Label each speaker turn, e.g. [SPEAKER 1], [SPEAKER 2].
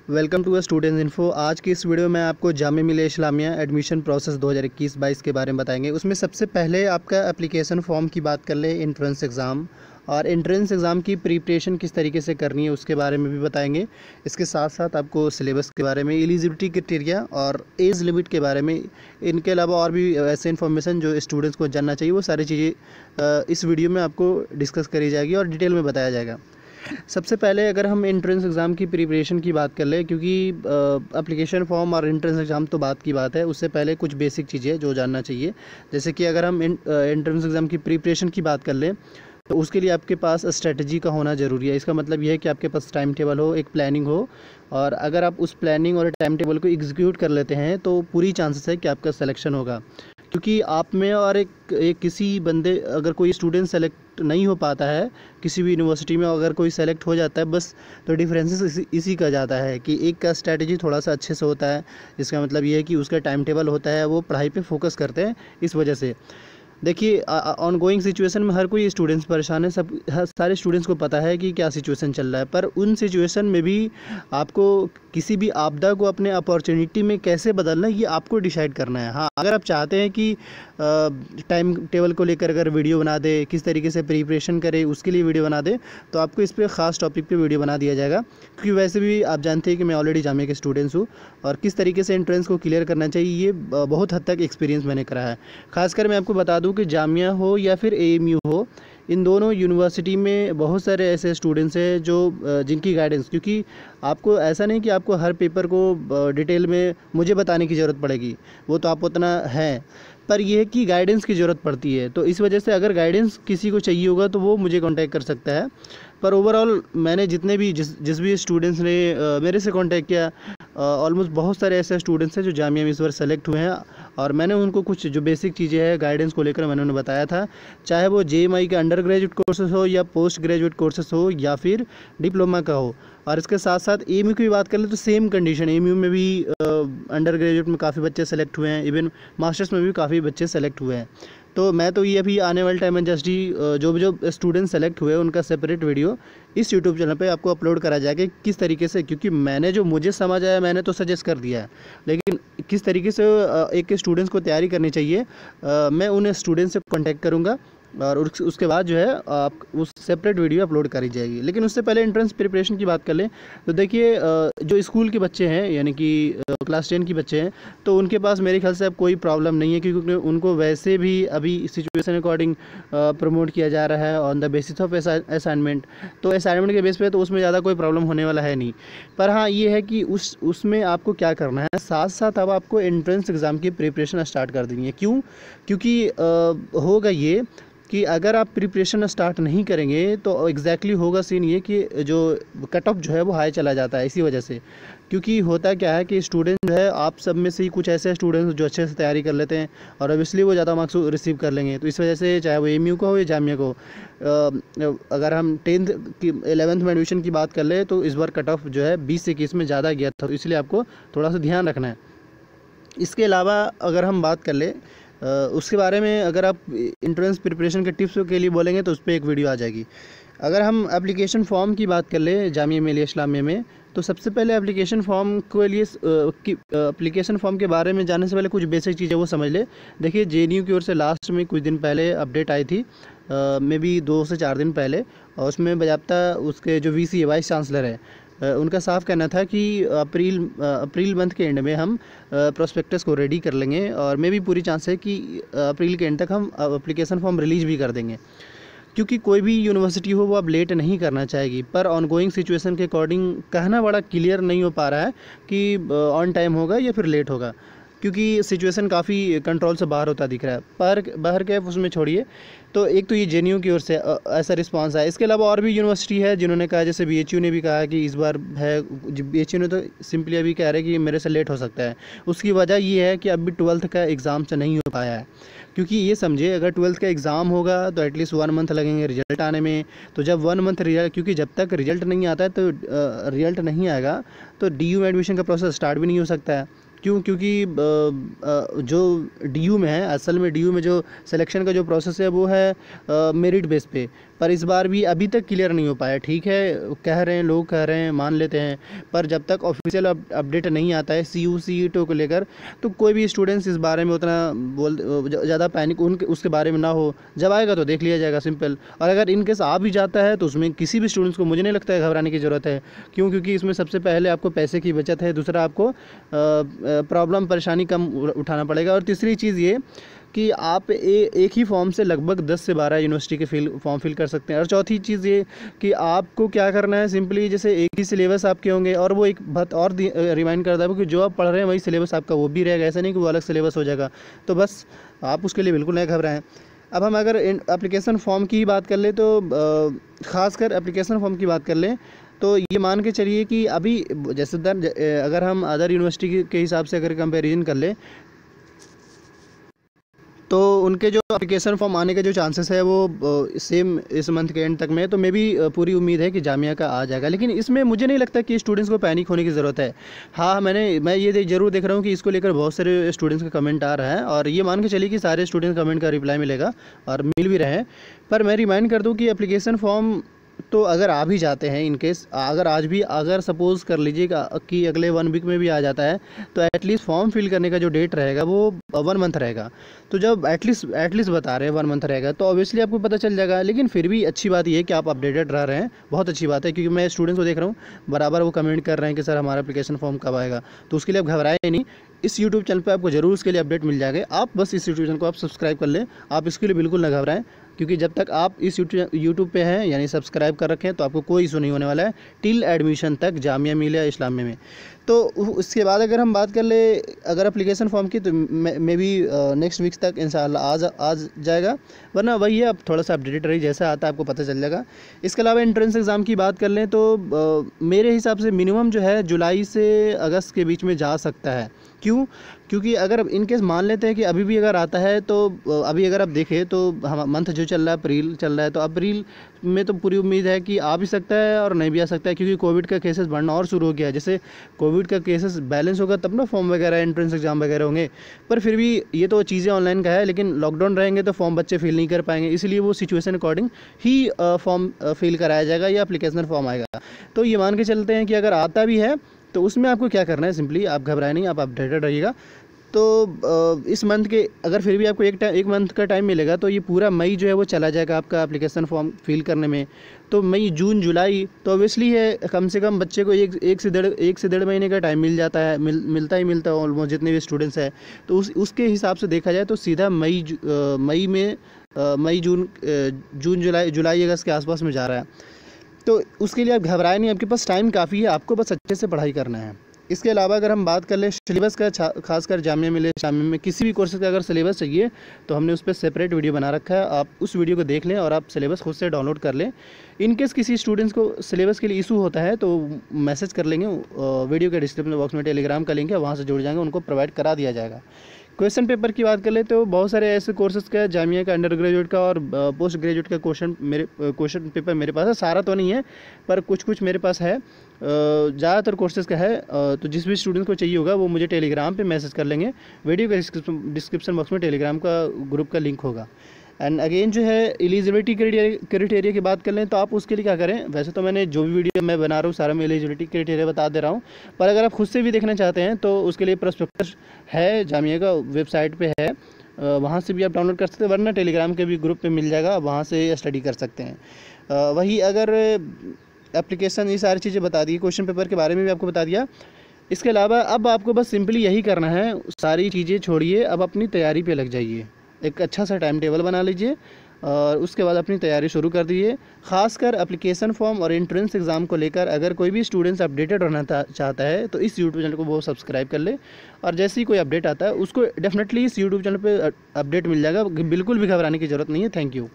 [SPEAKER 1] Welcome to students info. आज की इस वीडियो में आपको जामिया मिलिया इस्लामिया एडमिशन प्रोसेस 2021-22 के बारे में बताएंगे। उसमें सबसे पहले आपका एप्लीकेशन फॉर्म की बात कर ले, एंट्रेंस एग्ज़ाम और एंट्रेंस एग्ज़ाम की प्रिपरेशन किस तरीके से करनी है उसके बारे में भी बताएंगे। इसके साथ साथ आपको सिलेबस के बारे में, एलिजिबिलिटी क्राइटेरिया और एज लिमिट के बारे में, इनके अलावा और भी ऐसे इन्फॉर्मेशन जो स्टूडेंट्स को जानना चाहिए वो सारी चीज़ें इस वीडियो में आपको डिस्कस करी जाएगी और डिटेल में बताया जाएगा। सबसे पहले अगर हम एंट्रेंस एग्ज़ाम की प्रिपरेशन की बात कर लें, क्योंकि एप्लीकेशन फॉर्म और एंट्रेंस एग्ज़ाम तो बात की बात है, उससे पहले कुछ बेसिक चीज़ें जो जानना चाहिए। जैसे कि अगर हम एंट्रेंस एग्ज़ाम की प्रिपरेशन की बात कर लें तो उसके लिए आपके पास स्ट्रेटजी का होना ज़रूरी है। इसका मतलब यह है कि आपके पास टाइम टेबल हो, एक प्लानिंग हो, और अगर आप उस प्लानिंग और टाइम टेबल को एग्जीक्यूट कर लेते हैं तो पूरी चांसेस है कि आपका सिलेक्शन होगा। क्योंकि आप में और एक किसी बंदे, अगर कोई स्टूडेंट सेलेक्ट नहीं हो पाता है किसी भी यूनिवर्सिटी में, अगर कोई सेलेक्ट हो जाता है बस, तो डिफरेंसेस इसी का जाता है कि एक का स्ट्रैटेजी थोड़ा सा अच्छे से होता है। इसका मतलब ये है कि उसका टाइम टेबल होता है, वो पढ़ाई पे फोकस करते हैं। इस वजह से देखिए, ऑन गोइंग सिचुएशन में हर कोई स्टूडेंट्स परेशान है, सारे स्टूडेंट्स को पता है कि क्या सिचुएशन चल रहा है, पर उन सिचुएशन में भी आपको किसी भी आपदा को अपने अपॉर्चुनिटी में कैसे बदलना है ये आपको डिसाइड करना है। हाँ, अगर आप चाहते हैं कि टाइम टेबल को लेकर अगर वीडियो बना दे, किस तरीके से प्रिपरेशन करे उसके लिए वीडियो बना दे, तो आपको इस पर ख़ास टॉपिक पे वीडियो बना दिया जाएगा। क्योंकि वैसे भी आप जानते हैं कि मैं ऑलरेडी जामिया के स्टूडेंट्स हूँ और किस तरीके से एंट्रेंस को क्लियर करना चाहिए ये बहुत हद तक एक्सपीरियंस मैंने करा है। खासकर मैं आपको बता दूं कि जामिया हो या फिर एएमयू हो, इन दोनों यूनिवर्सिटी में बहुत सारे ऐसे स्टूडेंट्स हैं जो जिनकी गाइडेंस, क्योंकि आपको ऐसा नहीं कि आपको हर पेपर को डिटेल में मुझे बताने की ज़रूरत पड़ेगी, वो तो आप उतना है, पर यह है कि गाइडेंस की ज़रूरत पड़ती है। तो इस वजह से अगर गाइडेंस किसी को चाहिए होगा तो वो मुझे कांटेक्ट कर सकता है। पर ओवरऑल मैंने जितने भी जिस भी स्टूडेंट्स ने मेरे से कांटेक्ट किया, ऑलमोस्ट बहुत सारे ऐसे स्टूडेंट्स हैं जो जामिया में इस बार सेलेक्ट हुए हैं, और मैंने उनको कुछ जो बेसिक चीज़ें हैं गाइडेंस को लेकर मैंने उन्हें बताया था। चाहे वो जेएमआई का अंडर ग्रेजुएट कोर्सेज हो या पोस्ट ग्रेजुएट कोर्सेज हो या फिर डिप्लोमा का हो। और इसके साथ साथ एएमयू की बात कर ले तो सेम कंडीशन, एएमयू में भी अंडर ग्रेजुएट में काफ़ी बच्चे सेलेक्ट हुए हैं, इवन मास्टर्स में भी काफ़ी बच्चे सेलेक्ट हुए हैं। तो मैं तो ये अभी आने वाले टाइम में जस्ट ही जो स्टूडेंट सेलेक्ट हुए उनका सेपरेट वीडियो इस यूट्यूब चैनल पे आपको अपलोड करा जाएगा कि किस तरीके से, क्योंकि मैंने जो मुझे समझ आया मैंने तो सजेस्ट कर दिया है, लेकिन किस तरीके से एक स्टूडेंट्स को तैयारी करनी चाहिए मैं उन स्टूडेंट्स से कॉन्टैक्ट करूँगा और उसके बाद जो है आप उस सेपरेट वीडियो अपलोड करी जाएगी। लेकिन उससे पहले एंट्रेंस प्रिपरेशन की बात कर लें तो देखिए, जो स्कूल के बच्चे हैं यानी कि क्लास 10 के बच्चे हैं, तो उनके पास मेरे ख्याल से अब कोई प्रॉब्लम नहीं है, क्योंकि उनको वैसे भी अभी सिचुएशन अकॉर्डिंग प्रमोट किया जा रहा है on the basis of assignment. तो असाइनमेंट के बेस पे तो उसमें ज़्यादा कोई प्रॉब्लम होने वाला है नहीं। पर हाँ, ये है कि उसमें आपको क्या करना है, साथ साथ अब आपको एंट्रेंस एग्ज़ाम की प्रिपरेशन स्टार्ट कर देनी है। क्यों? क्योंकि होगा ये कि अगर आप प्रिपरेशन स्टार्ट नहीं करेंगे तो एग्जैक्टली होगा सीन ये कि जो कट ऑफ जो है वो हाई चला जाता है। इसी वजह से, क्योंकि होता क्या है कि स्टूडेंट जो है, आप सब में से ही कुछ ऐसे स्टूडेंट्स जो अच्छे से तैयारी कर लेते हैं और ऑब्वियसली वो ज़्यादा मार्क्स रिसीव कर लेंगे। तो इस वजह से चाहे वो एएमयू का हो या जामिया को, अगर हम 10th की 11th में एडमिशन की बात कर ले तो इस बार कट ऑफ जो है 20 से 21 में ज़्यादा गया था, तो इसलिए आपको थोड़ा सा ध्यान रखना है। इसके अलावा अगर हम बात कर ले उसके बारे में, अगर आप एंट्रेंस प्रिपरेशन के टिप्स के लिए बोलेंगे तो उस पर एक वीडियो आ जाएगी। अगर हम एप्लीकेशन फॉर्म की बात कर ले जामिया मिलिया इस्लामिया में, तो सबसे पहले एप्लीकेशन फॉर्म के लिए एप्लीकेशन फॉर्म के बारे में जानने से पहले कुछ बेसिक चीज़ें वो समझ ले। देखिए, जेएनयू की ओर से लास्ट में कुछ दिन पहले अपडेट आई थी, मे बी 2 से 4 दिन पहले, और उसमें बाकायदा उसके जो वीसी है, वाइस चांसलर है, उनका साफ कहना था कि अप्रैल मंथ के एंड में हम प्रोस्पेक्टस को रेडी कर लेंगे, और मे भी पूरी चांस है कि अप्रैल के एंड तक हम एप्लीकेशन फॉर्म रिलीज भी कर देंगे। क्योंकि कोई भी यूनिवर्सिटी हो वो अब लेट नहीं करना चाहेगी, पर ऑनगोइंग सिचुएशन के अकॉर्डिंग कहना बड़ा क्लियर नहीं हो पा रहा है कि ऑन टाइम होगा या फिर लेट होगा, क्योंकि सिचुएशन काफ़ी कंट्रोल से बाहर होता दिख रहा है। पर बाहर क्या है उसमें छोड़िए, तो एक तो ये जेएनयू की ओर से ऐसा रिस्पांस है। इसके अलावा और भी यूनिवर्सिटी है जिन्होंने कहा, जैसे बीएचयू ने भी कहा कि इस बार है, बीएचयू ने तो सिंपली अभी कह रहे हैं कि मेरे से लेट हो सकता है। उसकी वजह ये है कि अभी 12th का एग्ज़ाम से नहीं हो पाया है, क्योंकि ये समझे अगर 12th का एग्ज़ाम होगा तो एटलीस्ट 1 मंथ लगेंगे रिजल्ट आने में। तो जब 1 मंथ रिजल्ट, क्योंकि जब तक रिजल्ट नहीं आता है तो रिजल्ट नहीं आएगा तो डीयू में एडमिशन का प्रोसेस स्टार्ट भी नहीं हो सकता है। क्यों? क्योंकि जो डीयू में है, असल में डीयू में जो सिलेक्शन का जो प्रोसेस है वो है मेरिट बेस पे। पर इस बार भी अभी तक क्लियर नहीं हो पाया। ठीक है, कह रहे हैं, लोग कह रहे हैं, मान लेते हैं, पर जब तक ऑफिशियल अपडेट नहीं आता है CU CET को लेकर, तो कोई भी स्टूडेंट्स इस बारे में उतना ज़्यादा पैनिक उनके उसके बारे में ना हो। जब आएगा तो देख लिया जाएगा, सिंपल। और अगर इनकेस आ भी जाता है तो उसमें किसी भी स्टूडेंट्स को मुझे नहीं लगता है घबराने की ज़रूरत है। क्यों? क्योंकि इसमें सबसे पहले आपको पैसे की बचत है, दूसरा आपको प्रॉब्लम परेशानी कम उठाना पड़ेगा, और तीसरी चीज़ ये कि आप एक ही फॉर्म से लगभग 10 से 12 यूनिवर्सिटी के फॉर्म फिल कर सकते हैं। और चौथी चीज़ ये कि आपको क्या करना है, सिंपली जैसे एक ही सिलेबस आपके होंगे, और वो एक बात और रिमाइंड करता है कि जो आप पढ़ रहे हैं वही सिलेबस आपका वो भी रहेगा, ऐसा नहीं कि वो अलग सिलेबस हो जाएगा। तो बस आप उसके लिए बिल्कुल नहीं घबराएं। अब हम अगर एप्लीकेशन फॉर्म की बात कर ले तो ख़ासकर एप्लीकेशन फॉर्म की बात कर लें तो ये मान के चलिए कि अभी जैसे अगर हम अदर यूनिवर्सिटी के हिसाब से अगर कंपैरिजन कर लें तो उनके जो एप्लीकेशन फॉर्म आने के जो चांसेस है वो सेम इस मंथ के एंड तक में, तो मैं भी पूरी उम्मीद है कि जामिया का आ जाएगा। लेकिन इसमें मुझे नहीं लगता कि स्टूडेंट्स को पैनिक होने की ज़रूरत है। हाँ, मैं ये ज़रूर देख रहा हूँ कि इसको लेकर बहुत सारे स्टूडेंट्स का कमेंट आ रहा है, और ये मान के चलिए कि सारे स्टूडेंट्स कमेंट का रिप्लाई मिलेगा और मिल भी रहे हैं। पर मैं रिमाइंड कर दूँ कि एप्लीकेशन फॉर्म तो अगर आ भी जाते हैं, इनकेस अगर आज भी अगर सपोज़ कर लीजिएगा कि अगले 1 वीक में भी आ जाता है, तो एटलीस्ट फॉर्म फिल करने का जो डेट रहेगा वो 1 मंथ रहेगा। तो जब एटलीस्ट बता रहे हैं 1 मंथ रहेगा, तो ऑब्वियसली आपको पता चल जाएगा। लेकिन फिर भी अच्छी बात ये है कि आप अपडेटेड रह रहे हैं, बहुत अच्छी बात है, क्योंकि मैं स्टूडेंट्स को देख रहा हूँ बराबर वो कमेंट कर रहे हैं कि सर हमारा एप्लीकेशन फॉर्म कब आएगा। तो उसके लिए आप घबराएं नहीं, इस यूट्यूब चैनल पर आपको ज़रूर उसके लिए अपडेट मिल जाएगा। आप बस इस यूट्यूब चैनल को आप सब्सक्राइब कर लें, आप इसके लिए बिल्कुल ना घबराएं, क्योंकि जब तक आप इस यूट्यूब पे हैं यानी सब्सक्राइब कर रखें तो आपको कोई इशू नहीं होने वाला है टिल एडमिशन तक जामिया मिलिया इस्लामिया में। तो उसके बाद अगर हम बात कर ले अगर एप्लीकेशन फॉर्म की, तो मे बी नेक्स्ट वीक तक इंशाल्लाह आज जाएगा, वरना वही है, अब थोड़ा सा अपडेटेड रही, जैसा आता है आपको पता चल जाएगा। इसके अलावा एंट्रेंस एग्ज़ाम की बात कर लें तो मेरे हिसाब से मिनिमम जो है जुलाई से अगस्त के बीच में जा सकता है। क्यों? क्योंकि अगर इनकेस मान लेते हैं कि अभी भी अगर आता है, तो अभी अगर आप देखें तो हम मंथ जो चल रहा है अप्रैल चल रहा है, तो अप्रैल में तो पूरी उम्मीद है कि आ भी सकता है और नहीं भी आ सकता है, क्योंकि कोविड का केसेस बढ़ना और शुरू हो गया है। जैसे कोविड का केसेस बैलेंस होगा तब ना फॉर्म वगैरह एंट्रेंस एग्जाम वगैरह होंगे। पर फिर भी ये तो चीज़ें ऑनलाइन का है, लेकिन लॉकडाउन रहेंगे तो फॉर्म बच्चे फिल नहीं कर पाएंगे, इसलिए वो सिचुएशन अकॉर्डिंग ही फॉर्म फिल कराया जाएगा या एप्लीकेशन फॉर्म आएगा। तो ये मान के चलते हैं कि अगर आता भी है तो उसमें आपको क्या करना है, सिंपली आप घबराए नहीं, आप अपडेटेड रहिएगा। तो इस मंथ के अगर फिर भी आपको एक मंथ का टाइम मिलेगा, तो ये पूरा मई जो है वो चला जाएगा आपका एप्लीकेशन फॉर्म फिल करने में। तो मई, जून, जुलाई तो ऑब्वियसली है, कम से कम बच्चे को एक से डेढ़ महीने का टाइम मिल जाता है, मिलता है ऑलमोस्ट जितने भी स्टूडेंट्स हैं। तो उसके हिसाब से देखा जाए तो सीधा मई जून जुलाई अगस्त के आसपास में जा रहा है। तो उसके लिए आप घबराए नहीं, आपके पास टाइम काफ़ी है, आपको बस अच्छे से पढ़ाई करना है। इसके अलावा अगर हम बात कर लें सिलेबस का, खासकर जामिया मिलिया इस्लामिया में किसी भी कोर्स का अगर सिलेबस चाहिए तो हमने उस पर सेपरेट वीडियो बना रखा है, आप उस वीडियो को देख लें और आप सिलेबस खुद से डाउनलोड कर लें। इनकेस किसी स्टूडेंट्स को सिलेबस के लिए इशू होता है तो मैसेज कर लेंगे, वीडियो के डिस्क्रिप्शन बॉक्स में टेलीग्राम का लिंक है, वहाँ से जुड़ जाएंगे, उनको प्रोवाइड करा दिया जाएगा। क्वेश्चन पेपर की बात कर ले तो बहुत सारे ऐसे कोर्सेज़ का, जामिया का, अंडर ग्रेजुएट का और पोस्ट ग्रेजुएट का क्वेश्चन पेपर मेरे पास है। सारा तो नहीं है पर कुछ मेरे पास है, ज़्यादातर कोर्सेज़ का है। तो जिस भी स्टूडेंट को चाहिए होगा वो मुझे टेलीग्राम पे मैसेज कर लेंगे, वीडियो के डिस्क्रिप्शन बॉक्स में टेलीग्राम का ग्रुप का लिंक होगा। एंड अगेन जो है एलिजिबिलिटी क्राइटेरिया की बात कर लें तो आप उसके लिए क्या करें, वैसे तो मैंने जो भी वीडियो मैं बना रहा हूँ सारा मैं एलिजिबिलिटी क्राइटेरिया बता दे रहा हूँ, पर अगर आप खुद से भी देखना चाहते हैं तो उसके लिए प्रोस्पेक्टस है, जामिया का वेबसाइट पे है, वहाँ से भी आप डाउनलोड कर सकते हैं, वरना टेलीग्राम के भी ग्रुप पे मिल जाएगा, वहाँ से स्टडी कर सकते हैं। वही अगर एप्लीकेशन, ये सारी चीज़ें बता दी, क्वेश्चन पेपर के बारे में भी आपको बता दिया। इसके अलावा अब आपको बस सिंपली यही करना है, सारी चीज़ें छोड़िए, अब अपनी तैयारी पे लग जाइए, एक अच्छा सा टाइम टेबल बना लीजिए और उसके बाद अपनी तैयारी शुरू कर दीजिए। खासकर एप्लीकेशन फॉर्म और एंट्रेंस एग्ज़ाम को लेकर अगर कोई भी स्टूडेंट्स अपडेटेड रहना चाहता है तो इस यूट्यूब चैनल को वो सब्सक्राइब कर ले, और जैसे ही कोई अपडेट आता है उसको डेफिनेटली इस यूट्यूब चैनल पे अपडेट मिल जाएगा, बिल्कुल भी घबराने की ज़रूरत नहीं है। Thank you.